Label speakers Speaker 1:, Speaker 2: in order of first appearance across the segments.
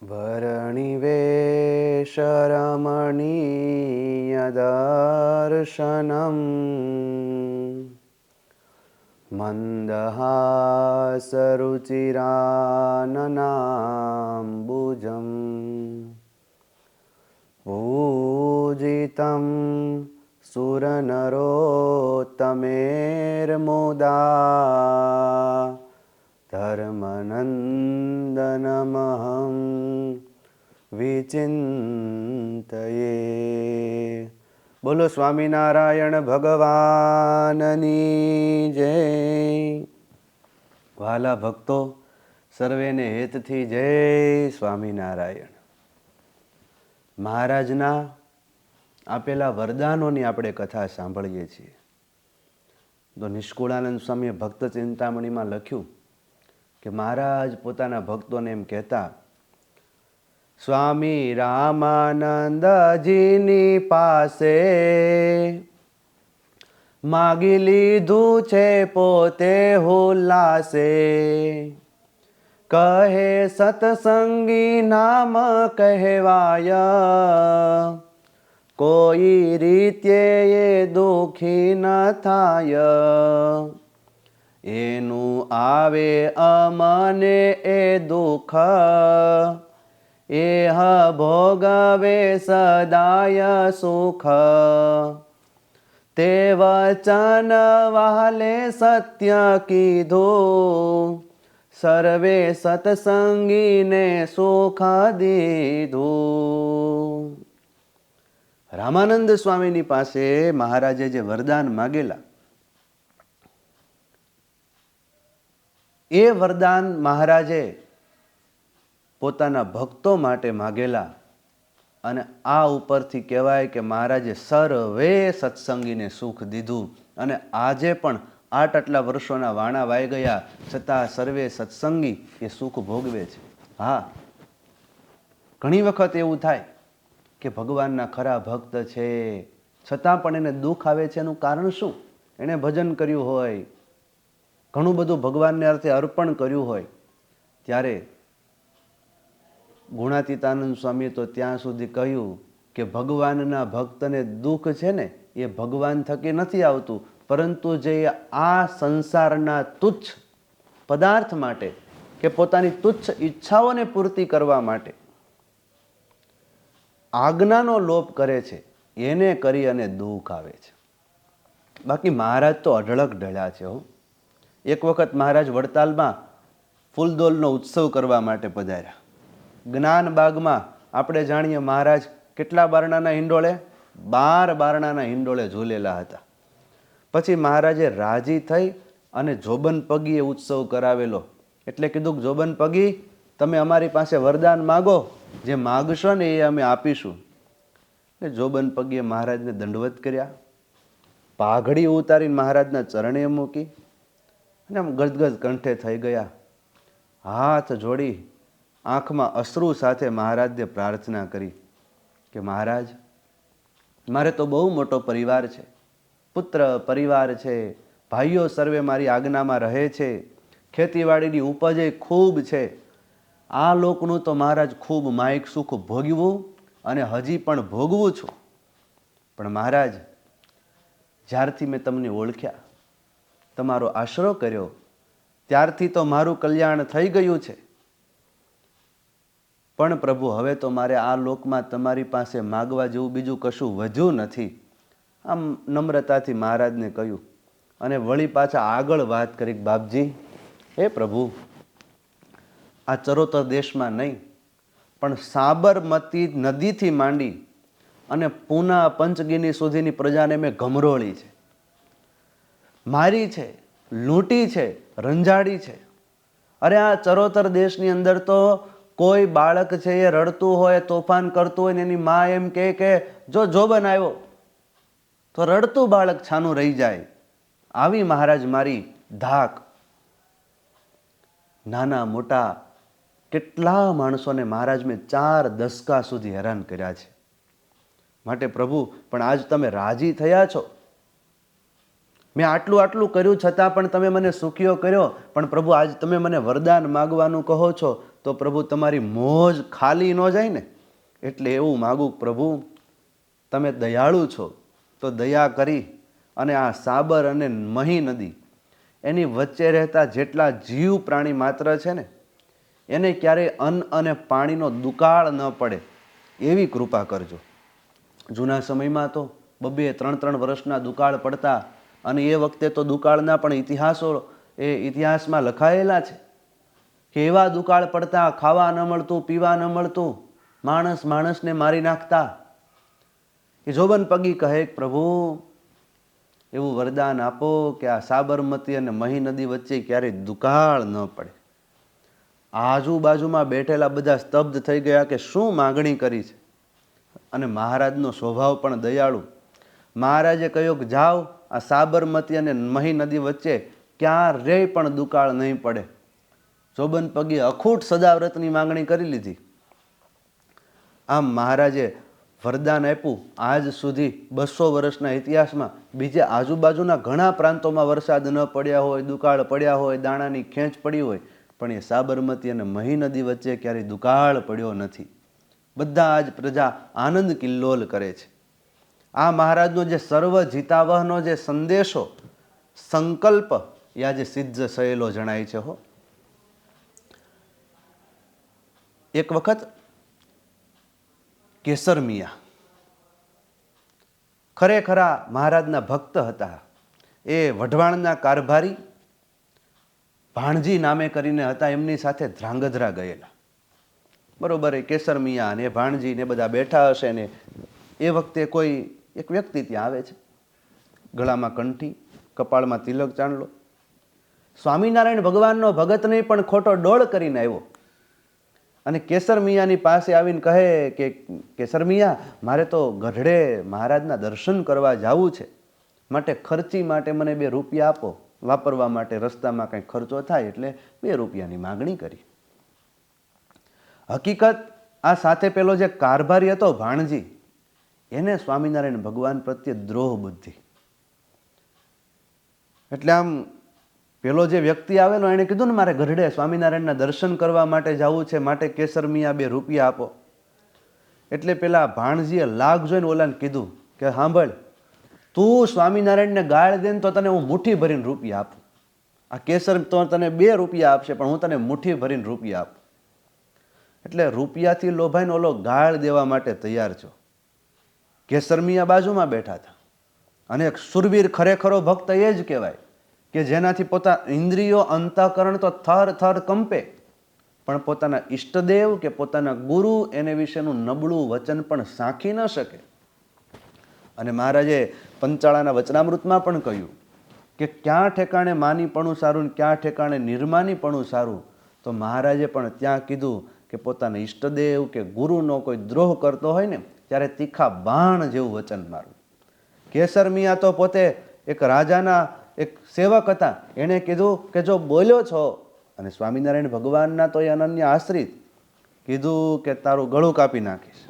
Speaker 1: वरणिवेशरमणीयदर्शनम् मन्दहासरुचिराननाम्बुजम् पूजितं सुरनरोत्तमेर्मुदा धर्मनन्दनमहं विचिन्तये। बोलो स्वामीनारायण भगवाननी जय। વાલા ભક્તો, સર્વેને હેતથી જય સ્વામિનારાયણ. મહારાજના આપેલા વરદાનોની આપણે કથા સાંભળીએ છીએ. તો નિષ્કુળાનંદ સ્વામીએ ભક્ત ચિંતામણીમાં લખ્યું કે મહારાજ પોતાના ભક્તોને એમ કહેતા, સ્વામી રામાનંદજીની પાસે માગી લીધું છે પોતે હુલ્લાસે, કહે સતસંગી નામ કહેવાય, કોઈ રીતે એ દુઃખી ન થાય, એનું આવે અમને એ દુઃખ, એહ ભોગવે સદાય સુખ, તે વચન વાલે સત્ય કીધું, સર્વે સત્સંગીને સુખ દીધું. રામાનંદ સ્વામીની પાસે મહારાજે જે વરદાન માગેલા, એ વરદાન મહારાજે પોતાના ભક્તો માટે માગેલા. અને આ ઉપરથી કહેવાય કે મહારાજે સર્વે સત્સંગીને સુખ દીધું. અને આજે પણ આટલા વર્ષોના વાણા વાઈ ગયા છતાં સર્વે સત્સંગી એ સુખ ભોગવે છે. હા, ઘણી વખત એવું થાય કે ભગવાનના ખરા ભક્ત છે છતાં પણ એને દુઃખ આવે છે. એનું કારણ શું? એણે ભજન કર્યું હોય, ઘણું બધું ભગવાનને અર્થે અર્પણ કર્યું હોય, ત્યારે ગુણાતીતાનંદ સ્વામીએ તો ત્યાં સુધી કહ્યું કે ભગવાનના ભક્તને દુઃખ છે ને એ ભગવાન થકી નથી આવતું, પરંતુ જે આ સંસારના તુચ્છ પદાર્થ માટે કે પોતાની તુચ્છ ઈચ્છાઓને પૂર્તિ કરવા માટે આજ્ઞાનો લોપ કરે છે, એને કરી અને દુઃખ આવે છે. બાકી મહારાજ તો અઢળક ઢળ્યા છે. એક વખત મહારાજ વડતાલમાં ફૂલદોલનો ઉત્સવ કરવા માટે પધાર્યા. જ્ઞાન બાગમાં આપણે જાણીએ મહારાજ કેટલા બારણાના હિંડોળે? 12 બારણાના હિંડોળે ઝૂલેલા હતા. પછી મહારાજે રાજી થઈ અને જોબન પગીએ ઉત્સવ કરાવેલો. એટલે કીધું, જોબન પગી, તમે અમારી પાસે વરદાન માગો, જે માગશો ને એ અમે આપીશું. એટલે જોબન પગીએ મહારાજને દંડવત કર્યા, પાઘડી ઉતારીને મહારાજના ચરણે મૂકી અને આમ ગદગદ કંઠે થઈ ગયા. હાથ જોડી આંખમાં અશ્રુ સાથે મહારાજને પ્રાર્થના કરી કે મહારાજ, મારે તો બહુ મોટો પરિવાર છે, પુત્ર પરિવાર છે, ભાઈઓ સર્વે મારી આજ્ઞામાં રહે છે, ખેતીવાડીની ઉપજ ખૂબ છે. આ લોકનું તો મહારાજ ખૂબ માયક સુખ ભોગવું અને હજી પણ ભોગવું છું. પણ મહારાજ, જ્યારથી મેં તમને ઓળખ્યા, તમારો આશરો કર્યો, ત્યારથી તો મારું કલ્યાણ થઈ ગયું છે. પણ પ્રભુ, હવે તો મારે આ લોકમાં તમારી પાસે માગવા જેવું બીજું કશું વધ્યું નથી. આમ નમ્રતાથી મહારાજને કહ્યું અને વળી પાછા આગળ વાત કરી, બાપજી, હે પ્રભુ, આ ચરોતર દેશમાં નહીં પણ સાબરમતી નદીથી માંડી અને પૂના પંચગીની સુધીની પ્રજાને મેં ગમરોળી છે, મારી છે, લૂંટી છે, રંજાડી છે. અરે આ ચરોતર દેશની અંદર તો કોઈ બાળક છે એ રડતું હોય, તોફાન કરતું હોય ને એની મા એમ કહે કે જો જોબન આવ્યો, તો રડતું બાળક છાનું રહી જાય. આવી મહારાજ મારી ધાક. નાના મોટા કેટલા માણસોને મહારાજ મેં 4 દશકા સુધી હેરાન કર્યા છે. માટે પ્રભુ, પણ આજ તમે રાજી થયા છો. મેં આટલું કર્યું છતાં પણ તમે મને સુખીઓ કર્યો. પણ પ્રભુ, આજ તમે મને વરદાન માગવાનું કહો છો તો પ્રભુ તમારી મોજ ખાલી ન જાય ને. એટલે એવું માગું, પ્રભુ તમે દયાળુ છો તો દયા કરી અને આ સાબર અને મહી નદી એની વચ્ચે રહેતા જેટલા જીવ પ્રાણી માત્ર છે ને એને ક્યારેય અન્ન અને પાણીનો દુકાળ ન પડે એવી કૃપા કરજો. જૂના સમયમાં તો 2-3 વર્ષના દુકાળ પડતા, અને એ વખતે તો દુકાળના પણ ઇતિહાસમાં લખાયેલા છે કે એવા દુકાળ પડતા, ખાવા ન મળતું, પીવા ન મળતું, માણસને મારી નાખતા. એ જોબન પગી કહે, પ્રભુ એવું વરદાન આપો કે આ સાબરમતી અને મહી નદી વચ્ચે ક્યારેય દુકાળ ન પડે. આજુબાજુમાં બેઠેલા બધા સ્તબ્ધ થઈ ગયા કે શું માગણી કરી છે. અને મહારાજનો સ્વભાવ પણ દયાળુ. મહારાજે કહ્યું કે જાઓ, આ સાબરમતી અને મહી નદી વચ્ચે ક્યારેય પણ દુકાળ નહીં પડે. જોબન પગી અખૂટ સદાવ્રતની માંગણી કરી લીધી. આમ મહારાજે વરદાન આપ્યું. આજ સુધી 200 વર્ષના ઇતિહાસમાં બીજે આજુબાજુના ઘણા પ્રાંતોમાં વરસાદ ન પડ્યા હોય, દુકાળ પડ્યા હોય, દાણાની ખેંચ પડી હોય, પણ એ સાબરમતી અને મહી નદી વચ્ચે ક્યારેય દુકાળ પડ્યો નથી. બધા આજ પ્રજા આનંદ કિલ્લોલ કરે છે. આ મહારાજનો જે સર્વ જીતાવહનો જે સંદેશો, સંકલ્પ એ આજે સિદ્ધ થયેલો જણાય છે. એક વખત કેસર મિયા ખરેખરા મહારાજના ભક્ત હતા. એ વઢવાણના કારભારી ભાણજી નામે કરીને હતા, એમની સાથે ધ્રાંગધ્રા ગયેલા. બરોબર, એ કેસર મિયા ને ભાણજી ને બધા બેઠા હશે ને એ વખતે કોઈ એક વ્યક્તિ ત્યાં આવે છે. ગળામાં કંઠી, કપાળમાં તિલક ચાંદલો. સ્વામિનારાયણ ભગવાનનો ભગત નહીં પણ ખોટો ડોળ કરીને આવ્યો. અને કેસર મિયાની પાસે આવીને કહે કે કેસર મિયા, મારે તો ગઢડે મહારાજના દર્શન કરવા જવું છે, માટે ખર્ચી માટે મને 2 રૂપિયા આપો, વાપરવા માટે રસ્તામાં કંઈ ખર્ચો થાય, એટલે 2 રૂપિયાની માગણી કરી. હકીકત આ સાથે પેલો જે કારભારી હતો ભાણજી, એને સ્વામિનારાયણ ભગવાન પ્રત્યે દ્રોહ બુદ્ધિ. એટલે આમ પેલો જે વ્યક્તિ આવેલો એણે કીધું ને મારે ગઢડે સ્વામિનારાયણના દર્શન કરવા માટે જવું છે, માટે કેસર મિયા 2 રૂપિયા આપો. એટલે પેલા ભાણજીએ લાગ જોઈને ઓલાને કીધું કે સાંભળ, તું સ્વામિનારાયણને ગાળ દે ને તો તને હું મુઠ્ઠી ભરીને રૂપિયા આપું. આ કેસર તો તને 2 રૂપિયા આપશે, પણ હું તને મુઠ્ઠી ભરીને રૂપિયા આપું. એટલે રૂપિયાથી લોભાઈને ઓલો ગાળ દેવા માટે તૈયાર છો. કેસર મિયા બાજુમાં બેઠા હતા. અને એક સુરવીર ખરેખરો ભક્ત એ જ કહેવાય કે જેનાથી પોતાના ઇન્દ્રિયો, અંતઃકરણ તો થર થર કંપે, પણ પોતાના ઈષ્ટદેવ કે પોતાના ગુરુ એને વિશેનું નબળું વચન પણ સાંખી ન શકે. અને મહારાજે પંચાળાના વચનામૃતમાં પણ કહ્યું કે ક્યાં ઠેકાણે માનીપણું સારું ને ક્યાં ઠેકાણે નિર્માનીપણું સારું. તો મહારાજે પણ ત્યાં કીધું કે પોતાના ઈષ્ટદેવ કે ગુરુનો કોઈ દ્રોહ કરતો હોય ને ત્યારે તીખા બાણ જેવું વચન મારવું. કેસર મિયા તો પોતે એક રાજાના એક સેવક હતા. એણે કીધું કે જો બોલ્યો છો, અને સ્વામિનારાયણ ભગવાનના તો એ અનન્ય આશ્રિત, કીધું કે તારું ગળું કાપી નાખીશ.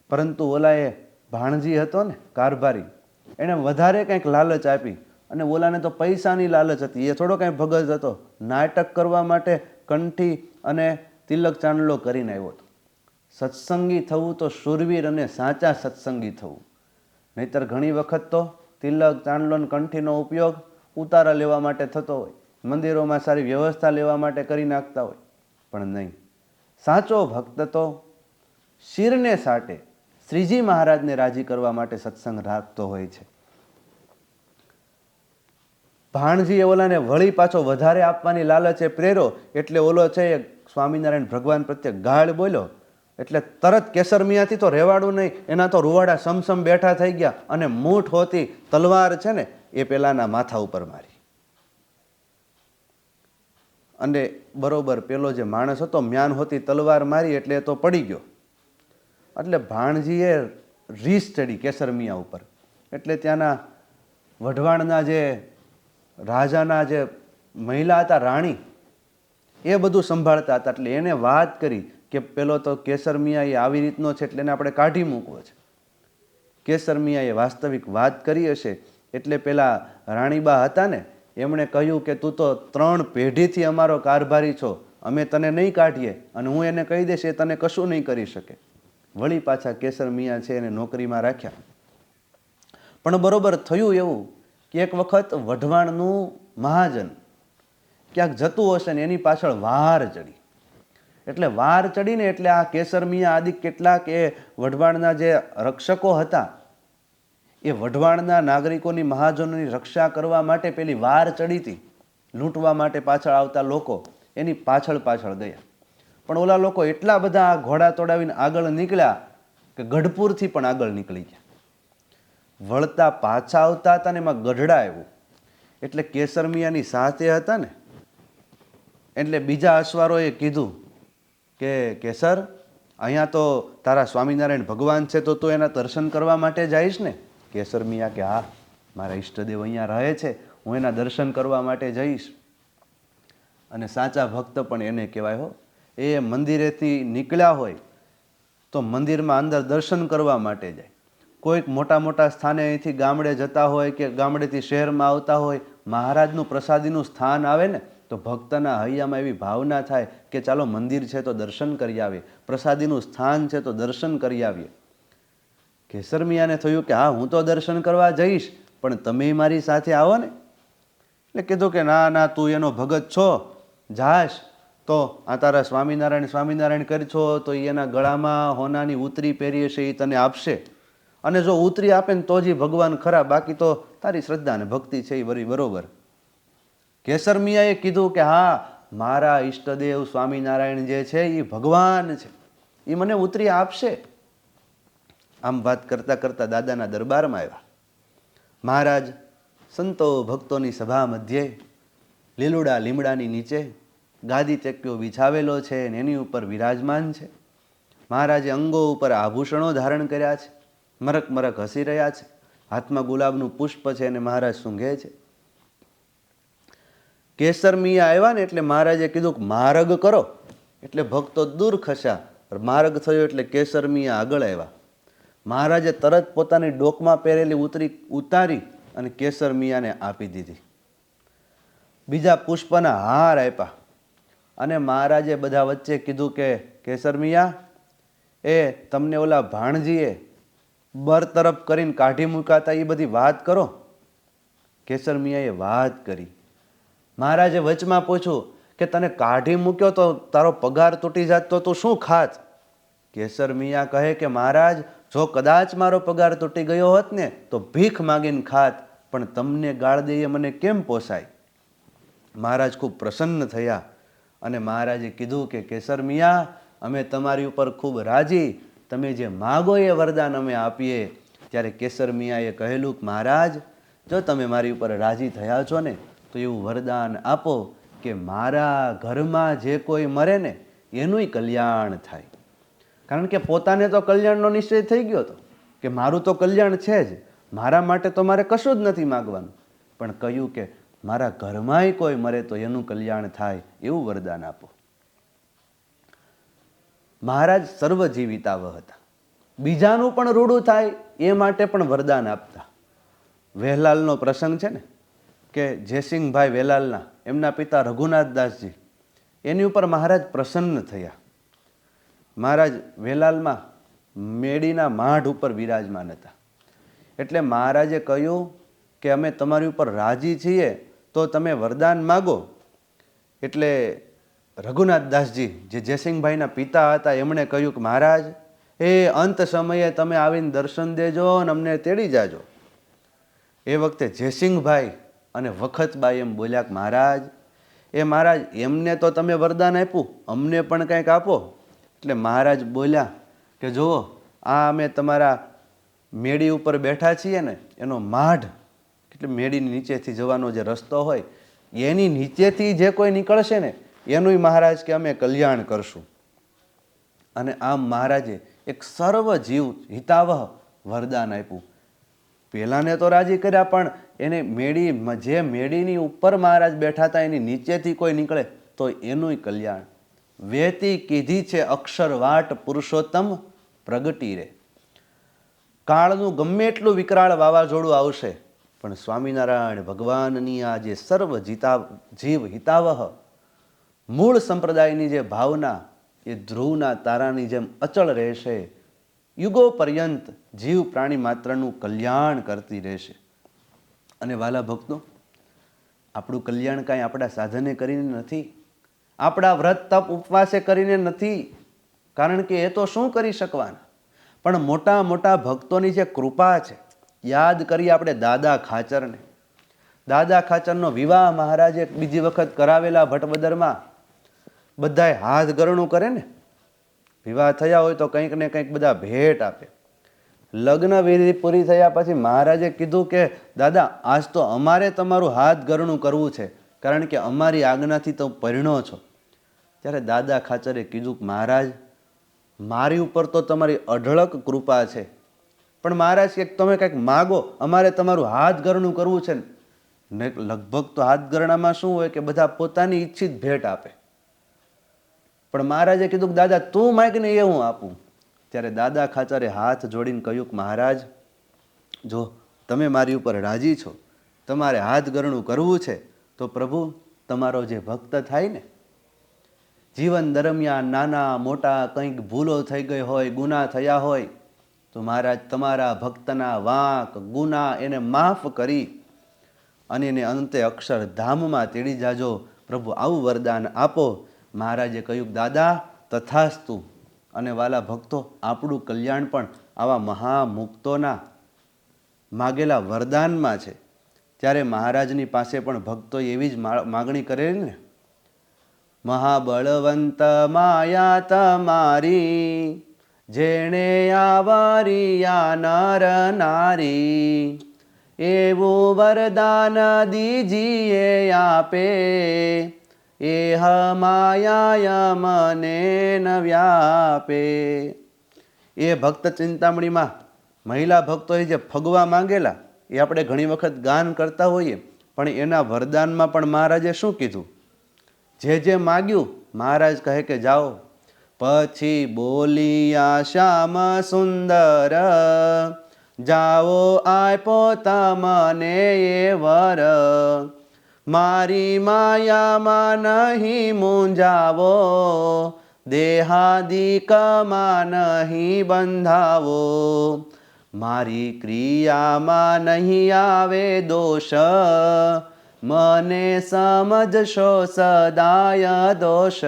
Speaker 1: પરંતુ ઓલા એ ભાણજી હતો ને કારભારી, એણે વધારે કંઈક લાલચ આપી. અને ઓલાને તો પૈસાની લાલચ હતી. એ થોડો કાંઈ ભગત હતો. નાટક કરવા માટે કંઠી અને તિલક ચાંદલો કરીને આવ્યો હતો. સત્સંગી થવું તો શૂરવીર અને સાચા સત્સંગી થવું. નહીતર ઘણી વખત તો તિલક ચાંદલો ને કંઠીનો ઉપયોગ ઉતારા લેવા માટે થતો હોય, મંદિરોમાં સારી વ્યવસ્થા લેવા માટે કરી નાખતા હોય. પણ નહીં, સાચો ભક્ત તો શિરને સાટે શ્રીજી મહારાજને રાજી કરવા માટે સત્સંગ રાખતો હોય છે. ભાણજીએ ઓલાને વળી પાછો વધારે આપવાની લાલચે પ્રેરો, એટલે ઓલો છે એ સ્વામિનારાયણ ભગવાન પ્રત્યે ગાળ બોલ્યો. એટલે તરત કેસર મિયાથી તો રેવાડું નહીં, એના તો રૂવાડા સમસમ બેઠા થઈ ગયા. અને મૂઠ હોતી તલવાર છે ને એ પેલાના માથા ઉપર મારી. અને બરોબર પેલો જે માણસ હતો મ્યાન હોતી તલવાર મારી એટલે એ તો પડી ગયો. એટલે ભાણજીએ રીસ ચડી કેસર મિયા ઉપર. એટલે ત્યાંના વઢવાણના જે રાજાના જે મહિલા હતા, રાણી, એ બધું સંભાળતા હતા. એટલે એને વાત કરી કે પેલો તો કેસર મિયા એ આવી રીતનો છે, એટલે એને આપણે કાઢી મૂકવો છે. કેસર મિયાએ વાસ્તવિક વાત કરી હશે. એટલે પેલા રાણીબા હતા ને, એમણે કહ્યું કે તું તો 3 પેઢીથી અમારો કારભારી છો, અમે તને નહીં કાઢીએ અને હું એને કહી દઈશ એ તને કશું નહીં કરી શકે. વળી પાછા કેસર મિયા છે એને નોકરીમાં રાખ્યા. પણ બરોબર થયું એવું કે એક વખત વઢવાણનું મહાજન ક્યાંક જતું હશે ને એની પાછળ વાર ચડી. એટલે વાર ચડીને એટલે આ કેસર મિયા આદિ કેટલાક એ વઢવાણના જે રક્ષકો હતા એ વઢવાણના નાગરિકોની મહાજનોની રક્ષા કરવા માટે પેલી વાર ચડી હતી, લૂંટવા માટે પાછળ આવતા લોકો એની પાછળ પાછળ ગયા. પણ ઓલા લોકો એટલા બધા ઘોડા તોડાવીને આગળ નીકળ્યા કે ગઢપુરથી પણ આગળ નીકળી ગયા. વળતા પાછા આવતા હતા ને એમાં ગઢડા આવ્યું. એટલે કેસર મિયાની સાથે હતા ને એટલે બીજા અશ્વારોએ કીધું કે કેસર, અહીંયા તો તારા સ્વામિનારાયણ ભગવાન છે તો તું એના દર્શન કરવા માટે જઈશ ને? કેસર મિયા કે હા, મારા ઈષ્ટદેવ અહીંયા રહે છે, હું એના દર્શન કરવા માટે જઈશ. અને સાચા ભક્ત પણ એને કહેવાય હો. એ મંદિરેથી નીકળ્યા હોય તો મંદિરમાં અંદર દર્શન કરવા માટે જાય. કોઈક મોટા મોટા સ્થાને અહીંથી ગામડે જતા હોય કે ગામડેથી શહેરમાં આવતા હોય, મહારાજનું પ્રસાદીનું સ્થાન આવે ને તો ભક્તના હૈયામાં એવી ભાવના થાય કે ચાલો મંદિર છે તો દર્શન કરી આવીએ, પ્રસાદીનું સ્થાન છે તો દર્શન કરી આવીએ. કેસર મિયાને થયું કે હા, હું તો દર્શન કરવા જઈશ પણ તમે મારી સાથે આવો ને. એટલે કીધું કે ના ના, તું એનો ભગત છો, જાશ તો આ તારા સ્વામિનારાયણ સ્વામિનારાયણ કરશો તો એના ગળામાં હોનાની ઉતરી પહેરીએ છે એ તને આપશે. અને જો ઉતરી આપે ને તો જ ભગવાન ખરા, બાકી તો તારી શ્રદ્ધા ને ભક્તિ છે એ બરોબર. કેસર મિયાએ કીધું કે હા, મારા ઈષ્ટદેવ સ્વામિનારાયણ જે છે એ ભગવાન છે, એ મને ઉતરી આપશે. આમ વાત કરતા કરતા દાદાના દરબારમાં આવ્યા. મહારાજ સંતો ભક્તોની સભા મધ્યે લીલુડા લીમડાની નીચે ગાદી ચક્યો બિછાવેલો છે અને એની ઉપર વિરાજમાન છે. મહારાજે અંગો ઉપર આભૂષણો ધારણ કર્યા છે, મરક મરક હસી રહ્યા છે, હાથમાં ગુલાબનું પુષ્પ છે અને મહારાજ સૂંઘે છે. કેસર મિયા આવ્યા ને એટલે મહારાજે કીધું કે માર્ગ કરો. એટલે ભક્તો દૂર ખસ્યા. માર્ગ થયો એટલે કેસર મિયા આગળ આવ્યા. મહારાજે તરત પોતાની ડોકમાં પહેરેલી ઉતારી અને કેસર મિયાને આપી દીધી. બીજા પુષ્પના હાર આપ્યા અને મહારાજે બધા વચ્ચે કીધું કે કેસર મિયા, એ તમને ઓલા ભાણજીએ બરતરફ કરીને કાઢી મૂક્યા હતા એ બધી વાત કરો. કેસર મિયાએ વાત કરી. મહારાજે વચમાં પૂછ્યું કે તને કાઢી મૂક્યો તો તારો પગાર તૂટી જાત તો તું શું ખાત? કેસર મિયા કહે કે મહારાજ, જો કદાચ મારો પગાર તૂટી ગયો હોત ને તો ભીખ માગીને ખાત, પણ તમને ગાળ દઈએ મને કેમ પોસાય? મહારાજ ખૂબ પ્રસન્ન થયા અને મહારાજે કીધું કે કેસર મિયા, અમે તમારી ઉપર ખૂબ રાજી, તમે જે માગો એ વરદાન અમે આપીએ. ત્યારે કેસર મિયાએ કહેલું કે મહારાજ, જો તમે મારી ઉપર રાજી થયા છો ને તો એવું વરદાન આપો કે મારા ઘરમાં જે કોઈ મરે ને એનુંય કલ્યાણ થાય. કારણ કે પોતાને તો કલ્યાણનો નિશ્ચય થઈ ગયો હતો કે મારું તો કલ્યાણ છે જ, મારા માટે તો મારે કશું જ નથી માગવાનું. પણ કહ્યું કે મારા ઘરમાંય કોઈ મરે તો એનું કલ્યાણ થાય એવું વરદાન આપો. મહારાજ સર્વજીવિતાવહ હતા. બીજાનું પણ રૂડું થાય એ માટે પણ વરદાન આપતા. વેલાલનો પ્રસંગ છે ને કે જયસિંહભાઈ વેલાલના એમના પિતા રઘુનાથદાસજી, એની ઉપર મહારાજ પ્રસન્ન થયા. મહારાજ વેલાલમાં મેડીના માઢ ઉપર વિરાજમાન હતા. એટલે મહારાજે કહ્યું કે અમે તમારી ઉપર રાજી છીએ તો તમે વરદાન માગો. એટલે રઘુનાથદાસજી જે જયસિંહભાઈના પિતા હતા એમણે કહ્યું કે મહારાજ, એ અંત સમયે તમે આવીને દર્શન દેજો અને અમને તેડી જાજો. એ વખતે જયસિંહભાઈ અને વખતબાઈ એમ બોલ્યા કે મહારાજ, એ મહારાજ એમને તો તમે વરદાન આપ્યું, અમને પણ કંઈક આપો. એટલે મહારાજ બોલ્યા કે જુઓ, આ અમે તમારા મેડી ઉપર બેઠા છીએ ને એનો માઢ, એટલે મેડીની નીચેથી જવાનો જે રસ્તો હોય એની નીચેથી જે કોઈ નીકળશે ને એનુંય મહારાજ કે અમે કલ્યાણ કરશું. અને આમ મહારાજે એક સર્વ જીવ હિતાવહ વરદાન આપ્યું. પહેલાને તો રાજી કર્યા, પણ એને જે મેડીની ઉપર મહારાજ બેઠા હતા એની નીચેથી કોઈ નીકળે તો એનુંય કલ્યાણ. વેતી કીધી છે અક્ષર વાટ પુરુષોત્તમ પ્રગટી રે. કાળનું ગમે એટલું વિકરાળ વાવાઝોડું આવશે પણ સ્વામિનારાયણ ભગવાનની આ જે સર્વ જીવ હિતાવહ મૂળ સંપ્રદાયની જે ભાવના એ ધ્રુવના તારાની જેમ અચળ રહેશે, યુગો પર્યંત જીવ પ્રાણી માત્રનું કલ્યાણ કરતી રહેશે. અને વાલા ભક્તો, આપણું કલ્યાણ કાંઈ આપણા સાધને કરીને નથી, આપણા વ્રત તપ ઉપવાસે કરીને નથી, કારણ કે એ તો શું કરી શકવાના. પણ મોટા મોટા ભક્તોની જે કૃપા છે, યાદ કરીએ આપણે દાદા ખાચરને. દાદા ખાચરનો વિવાહ મહારાજે બીજી વખત કરાવેલા ભટબદરમાં. બધાએ હાથ ગરણું કરે ને, વિવાહ થયા હોય તો કંઈક ને કંઈક બધા ભેટ આપે. લગ્ન વિધિ પૂરી થયા પછી મહારાજે કીધું કે દાદા, આજ તો અમારે તમારું હાથ ગરણું કરવું છે, કારણ કે અમારી આજ્ઞાથી તો પરિણો છો. ત્યારે દાદા ખાચરે કીધું કે મહારાજ, મારી ઉપર તો તમારી અઢળક કૃપા છે, પણ મહારાજ કે તમે કંઈક માગો, અમારે તમારું હાથ ગરણું કરવું છે ને. લગભગ તો હાથ ગરણામાં શું હોય કે બધા પોતાની ઈચ્છિત ભેટ આપે, પણ મહારાજે કીધું કે દાદા તું માગને એ હું આપું. ત્યારે દાદા ખાચરે હાથ જોડીને કહ્યું કે મહારાજ, જો તમે મારી ઉપર રાજી છો, તમારે હાથ ગરણું કરવું છે, તો પ્રભુ તમારો જે ભક્ત થાય ને, જીવન દરમિયાન નાના મોટા કંઈક ભૂલો થઈ ગઈ હોય, ગુના થયા હોય, તો મહારાજ તમારા ભક્તના વાંક ગુના એને માફ કરી અને એને અંતે અક્ષરધામમાં તેડી જાજો. પ્રભુ આવું વરદાન આપો. મહારાજે કહ્યું દાદા તથાસ્તુ. અને વાલા ભક્તો, આપણું કલ્યાણ પણ આવા મહામુક્તોના માગેલા વરદાનમાં છે. ત્યારે મહારાજની પાસે પણ ભક્તો એવી જ માગણી કરેલી ને, મહાબળવંત માયા તમારી, જેણે આવરિયા નર નારી, એવું વરદાન દીજીએ આપે, એહ માયા મને ન વ્યાપે. એ ભક્ત ચિંતામણીમાં મહિલા ભક્તોએ જે ફગવા માંગેલા એ આપણે ઘણી વખત ગાન કરતા હોઈએ, પણ એના વરદાનમાં પણ મહારાજે શું કીધું? જે માગ્યું મહારાજ કહે કે જાઓ. પછી બોલિયા શ્યામ સુંદર, જાઓ આપો તમને એ વર, મારી માયામાં નહીં મૂંઝાવો, દેહાદિકમાં નહીં બંધાવો, મારી ક્રિયામાં નહીં આવે દોષ, મને સમજશો સદાય દોષ,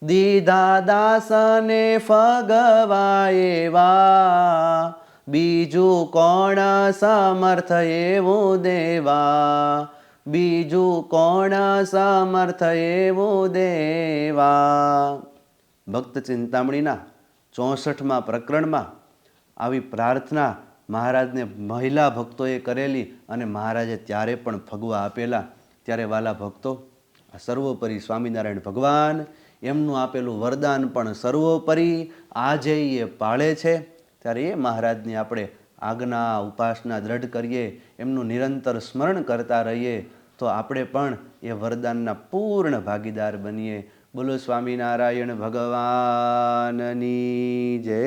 Speaker 1: દીધા દાસને ફગવા એવા, બીજું કોણ સમર્થ એવું દેવા, બીજું કોણ સમર્થ એવું દેવા. ભક્ત ચિંતામણીના 64મા પ્રકરણમાં આવી પ્રાર્થના મહારાજને મહિલા ભક્તોએ કરેલી અને મહારાજે ત્યારે પણ ફગવા આપેલા. ત્યારે વાલા ભક્તો, સર્વોપરી સ્વામિનારાયણ ભગવાન એમનું આપેલું વરદાન પણ સર્વોપરી આજે એ પાળે છે. ત્યારે એ મહારાજની આપણે આજ્ઞા ઉપાસના દ્રઢ કરીએ, એમનું નિરંતર સ્મરણ કરતા રહીએ, તો આપણે પણ એ વરદાનના પૂર્ણ ભાગીદાર બનીએ. બોલો સ્વામિનારાયણ ભગવાનની જય.